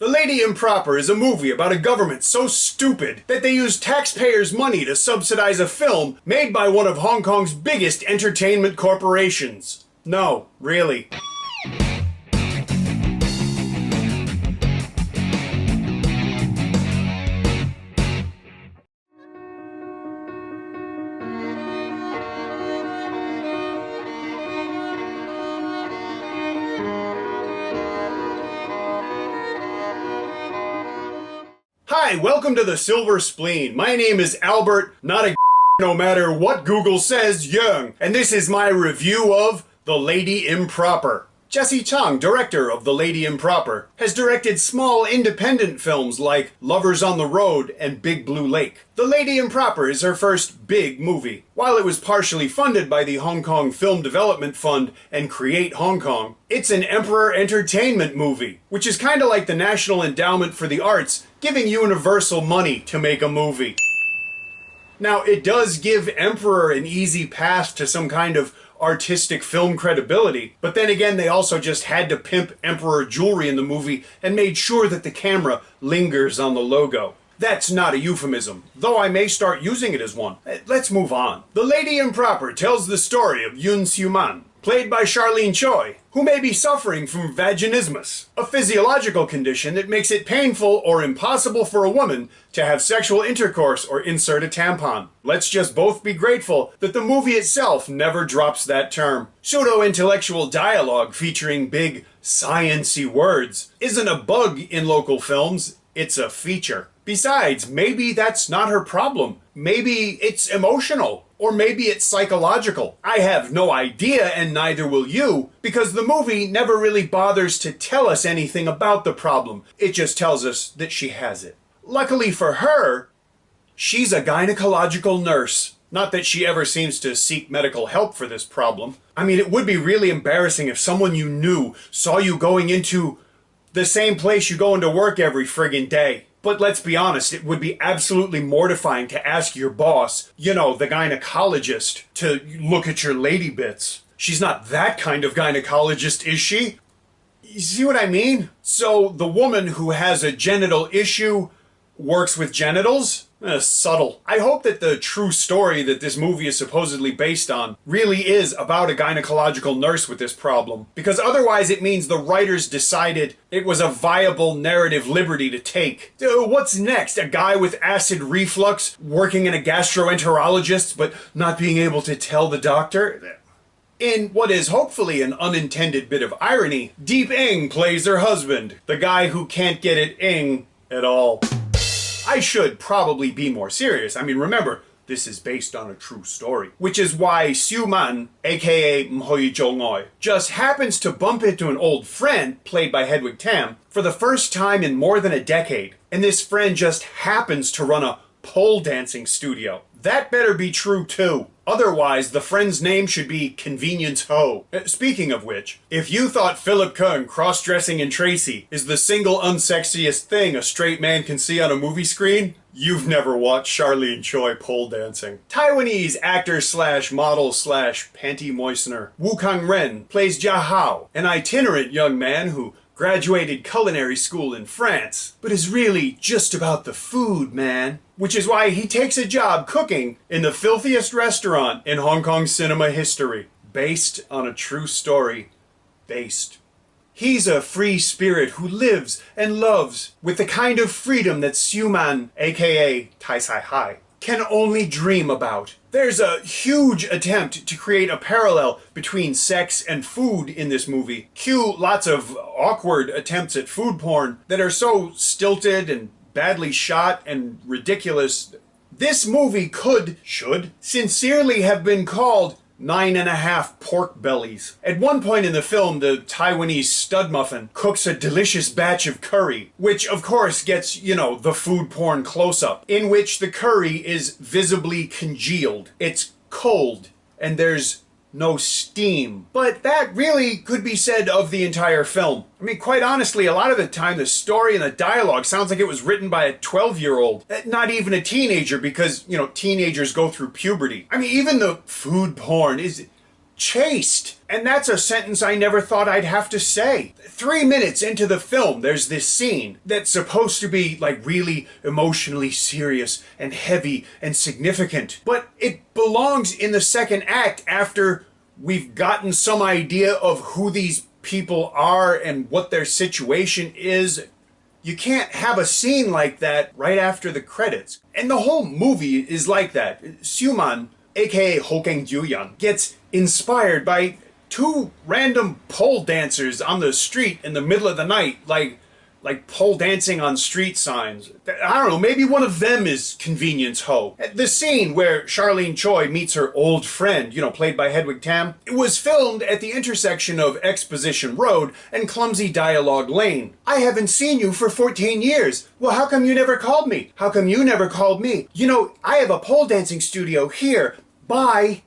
The Lady Improper is a movie about a government so stupid that they use taxpayers' money to subsidize a film made by one of Hong Kong's biggest entertainment corporations. No, really. Hi, welcome to the Silver Spleen. My name is Albert, not a no matter what Google says, Young, and this is my review of The Lady Improper. Jesse Chang, director of The Lady Improper, has directed small independent films like Lovers on the Road and Big Blue Lake. The Lady Improper is her first big movie. While it was partially funded by the Hong Kong Film Development Fund and Create Hong Kong, it's an Emperor Entertainment movie, which is kinda like the National Endowment for the Arts giving Universal money to make a movie. Now, it does give Emperor an easy path to some kind of artistic film credibility, but then again they also just had to pimp Emperor jewelry in the movie and made sure that the camera lingers on the logo. That's not a euphemism, though I may start using it as one. Let's move on. The Lady Improper tells the story of Yun Xiu-man, played by Charlene Choi, who may be suffering from vaginismus, a physiological condition that makes it painful or impossible for a woman to have sexual intercourse or insert a tampon. Let's just both be grateful that the movie itself never drops that term. Pseudo-intellectual dialogue featuring big, science-y words isn't a bug in local films, it's a feature. Besides, maybe that's not her problem. Maybe it's emotional. Or maybe it's psychological. I have no idea, and neither will you, because the movie never really bothers to tell us anything about the problem. It just tells us that she has it. Luckily for her, she's a gynecological nurse. Not that she ever seems to seek medical help for this problem. I mean, it would be really embarrassing if someone you knew saw you going into the same place you go into work every friggin' day. But let's be honest, it would be absolutely mortifying to ask your boss, you know, the gynecologist, to look at your lady bits. She's not that kind of gynecologist, is she? You see what I mean? So the woman who has a genital issue works with genitals? Subtle. I hope that the true story that this movie is supposedly based on really is about a gynecological nurse with this problem, because otherwise it means the writers decided it was a viable narrative liberty to take. What's next? A guy with acid reflux working in a gastroenterologist but not being able to tell the doctor? In what is hopefully an unintended bit of irony, Deep Ing plays her husband, the guy who can't get it ing at all. I should probably be more serious. I mean, remember, this is based on a true story. Which is why Xiu-man, aka Mhoi Jongoi, just happens to bump into an old friend, played by Hedwig Tam, for the first time in more than a decade. And this friend just happens to run a pole dancing studio. That better be true too. Otherwise, the friend's name should be Convenience Ho. Speaking of which, if you thought Philip Kung cross-dressing in Tracy is the single unsexiest thing a straight man can see on a movie screen, you've never watched Charlene Choi pole dancing. Taiwanese actor/model/panty moistener Wu Kang-ren plays Jia Hao, an itinerant young man who graduated culinary school in France, but is really just about the food, man. Which is why he takes a job cooking in the filthiest restaurant in Hong Kong cinema history. Based on a true story. He's a free spirit who lives and loves with the kind of freedom that Xiu-man, aka Tai Sai Hai, can only dream about. There's a huge attempt to create a parallel between sex and food in this movie. Cue lots of awkward attempts at food porn that are so stilted and badly shot and ridiculous. This movie should sincerely have been called 9.5 Pork Bellies. At one point in the film, the Taiwanese stud muffin cooks a delicious batch of curry, which of course gets, you know, the food porn close-up, in which the curry is visibly congealed. It's cold, and there's no steam. But that really could be said of the entire film. I mean, quite honestly, a lot of the time the story and the dialogue sounds like it was written by a 12-year-old. Not even a teenager, because, you know, teenagers go through puberty. I mean, even the food porn is chaste. And that's a sentence I never thought I'd have to say. 3 minutes into the film, there's this scene that's supposed to be like really emotionally serious and heavy and significant. But it belongs in the second act after we've gotten some idea of who these people are and what their situation is. You can't have a scene like that right after the credits. And the whole movie is like that. Soo-man, aka Hokeng Juyan, gets inspired by two random pole dancers on the street in the middle of the night, like pole dancing on street signs. I don't know, maybe one of them is Convenience Ho. The scene where Charlene Choi meets her old friend, played by Hedwig Tam, it was filmed at the intersection of Exposition Road and Clumsy Dialogue Lane. I haven't seen you for 14 years. Well, how come you never called me? How come you never called me? I have a pole dancing studio here. Bye.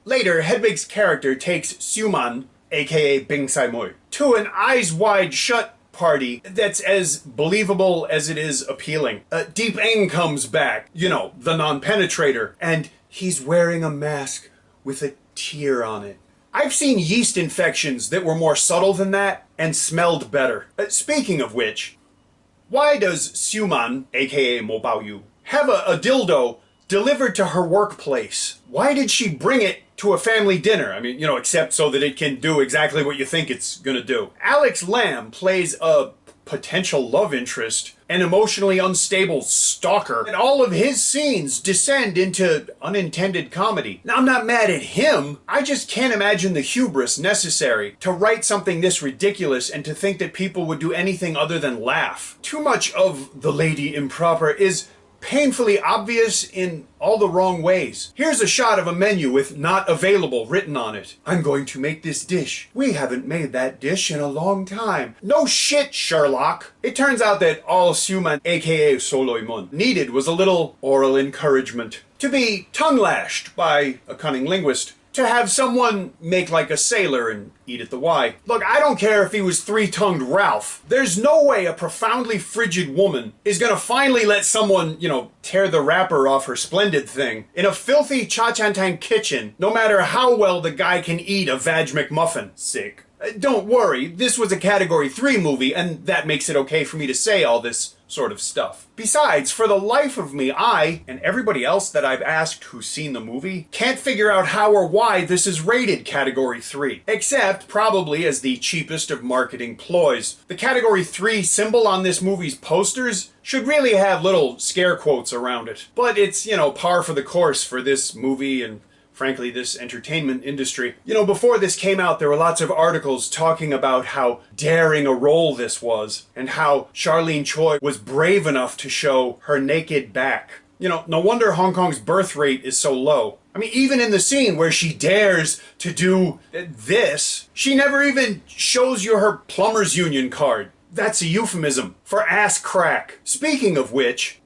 Later, Hedwig's character takes Soo-man, aka Bing Sai-moy, to an eyes wide shut party that's as believable as it is appealing. Deep Eng comes back, the non-penetrator, and he's wearing a mask with a tear on it. I've seen yeast infections that were more subtle than that and smelled better. Speaking of which, why does Soo-man, aka Mo Bao-yu, have a dildo delivered to her workplace? Why did she bring it to a family dinner? I mean, except so that it can do exactly what you think it's gonna do. Alex Lamb plays a potential love interest, an emotionally unstable stalker, and all of his scenes descend into unintended comedy. Now, I'm not mad at him. I just can't imagine the hubris necessary to write something this ridiculous and to think that people would do anything other than laugh. Too much of The Lady Improper is painfully obvious in all the wrong ways. Here's a shot of a menu with "not available" written on it. I'm going to make this dish. We haven't made that dish in a long time. No shit, Sherlock. It turns out that all Soo-man, aka Soloimun, needed was a little oral encouragement. To be tongue-lashed by a cunning linguist. To have someone make like a sailor and eat at the Y. Look, I don't care if he was three-tongued Ralph. There's no way a profoundly frigid woman is gonna finally let someone, tear the wrapper off her splendid thing in a filthy cha-chan-tang kitchen, no matter how well the guy can eat a Vag McMuffin. Sick. Don't worry, this was a Category 3 movie, and that makes it okay for me to say all this sort of stuff. Besides, for the life of me, I, and everybody else that I've asked who's seen the movie, can't figure out how or why this is rated Category 3. Except, probably, as the cheapest of marketing ploys. The Category 3 symbol on this movie's posters should really have little scare quotes around it. But it's, par for the course for this movie and frankly, this entertainment industry. Before this came out, there were lots of articles talking about how daring a role this was, and how Charlene Choi was brave enough to show her naked back. No wonder Hong Kong's birth rate is so low. I mean, even in the scene where she dares to do this, she never even shows you her plumber's union card. That's a euphemism for ass crack. Speaking of which,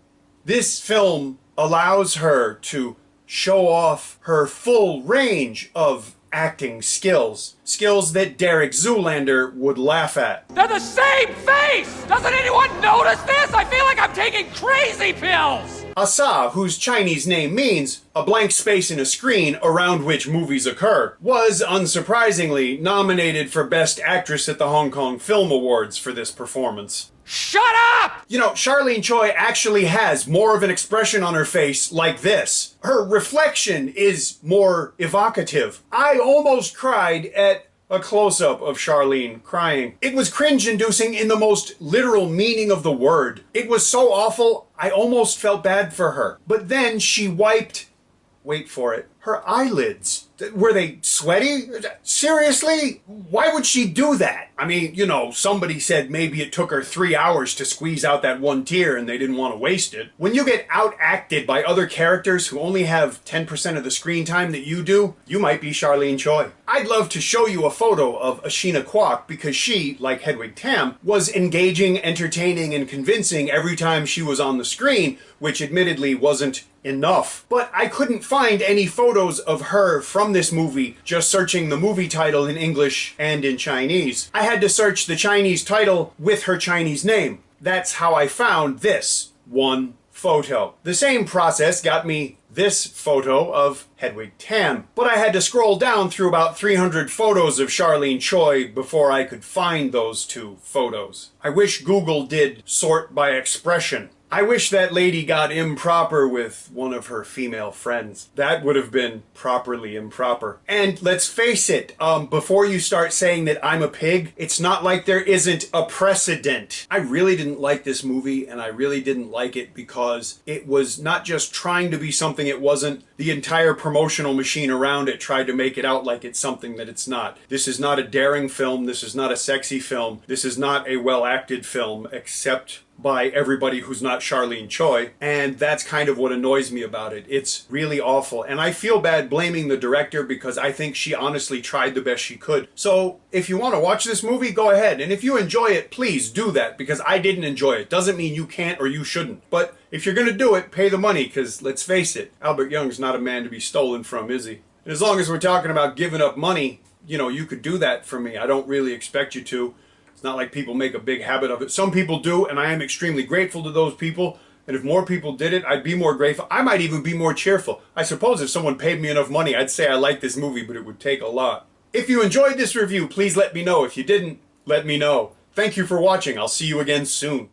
this film allows her to show off her full range of acting skills. Skills that Derek Zoolander would laugh at. They're the same face! Doesn't anyone notice this? I feel like I'm taking crazy pills! Asa, whose Chinese name means a blank space in a screen around which movies occur, was, unsurprisingly, nominated for Best Actress at the Hong Kong Film Awards for this performance. Shut up! Charlene Choi actually has more of an expression on her face like this. Her reflection is more evocative. I almost cried at a close-up of Charlene crying. It was cringe-inducing in the most literal meaning of the word. It was so awful, I almost felt bad for her. But then she wiped, wait for it, her eyelids. Were they sweaty? Seriously? Why would she do that? I mean, somebody said maybe it took her 3 hours to squeeze out that one tear and they didn't want to waste it. When you get outacted by other characters who only have 10% of the screen time that you do, you might be Charlene Choi. I'd love to show you a photo of Ashina Kwok because she, like Hedwig Tam, was engaging, entertaining, and convincing every time she was on the screen, which admittedly wasn't enough. But I couldn't find any photos of her from this movie just searching the movie title in English and in Chinese. I had to search the Chinese title with her Chinese name. That's how I found this one photo. The same process got me this photo of Hedwig Tam. But I had to scroll down through about 300 photos of Charlene Choi before I could find those two photos. I wish Google did sort by expression. I wish that lady got improper with one of her female friends. That would have been properly improper. And let's face it, before you start saying that I'm a pig, it's not like there isn't a precedent. I really didn't like this movie, and I really didn't like it because it was not just trying to be something it wasn't. The entire promotional machine around it tried to make it out like it's something that it's not. This is not a daring film. This is not a sexy film. This is not a well-acted film, except by everybody who's not Charlene Choi, and that's kind of what annoys me about it. It's really awful, and I feel bad blaming the director because I think she honestly tried the best she could. So if you want to watch this movie, go ahead, and if you enjoy it, please do that, because I didn't enjoy it. Doesn't mean you can't or you shouldn't, but if you're gonna do it, pay the money, because let's face it, Albert Young's not a man to be stolen from, is he? And as long as we're talking about giving up money, you know, you could do that for me. I don't really expect you to. It's not like people make a big habit of it. Some people do, and I am extremely grateful to those people. And if more people did it, I'd be more grateful. I might even be more cheerful. I suppose if someone paid me enough money, I'd say I like this movie, but it would take a lot. If you enjoyed this review, please let me know. If you didn't, let me know. Thank you for watching. I'll see you again soon.